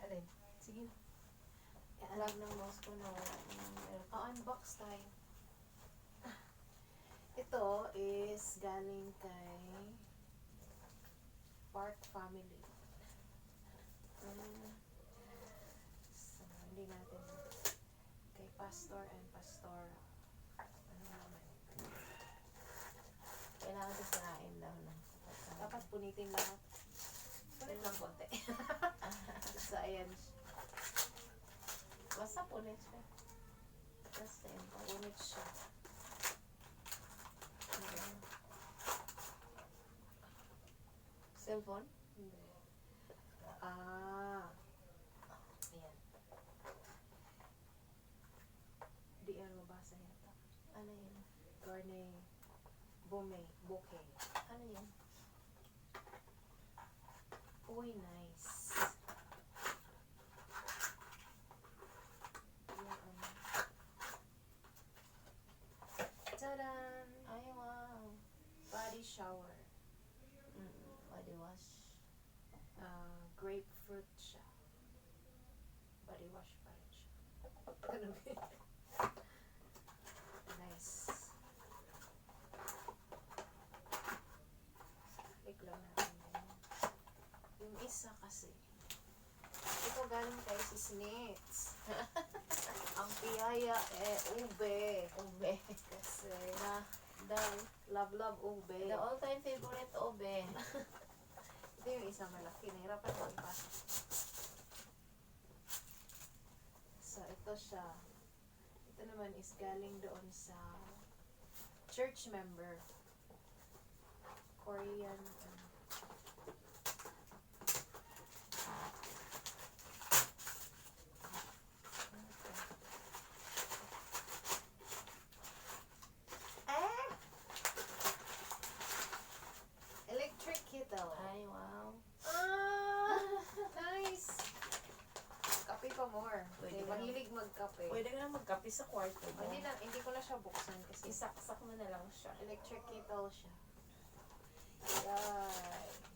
Alin? Sige na. I-unlock ng mouse ko na wala. Unbox tayo. Ito is galing kay Park Family. So, hindi natin kay Pastor and Pastora. Ano naman? Kailangan sisirain daw ng Dapat punitin lahat. Punit ng konti. So, ayan. Basta punit siya. That's the important. Punit siya. Cellphone? Hindi. Ah. Ayan. Di yan mabasa yata. Ano yun? Garne Bouquet. Ano yun? Uy, nice. Yan ang... Tadan! Ay, wow. Body shower. Body wash. Grapefruit siya. Body wash pa rin siya. Ganun yun. Nice. Biglang natin yan. Yung isa kasi, ito galing kay si Snits. Ang piyaya ube. Ube. Kasi love ube. The all-time favorite ube. Ito yung isang malaki. Nahirapan ko ipasok. So, ito siya. Ito naman is galing doon sa church member. Korean. Electric kettle. Ay, wow. Nice! Kape pa more. Pwede Okay, na. mahilig magkape. Pwede ka na magkape sa kwarto mo. Hindi ko na siya buksan kasi Isaksak mo na lang siya. electric kettle siya. Yay!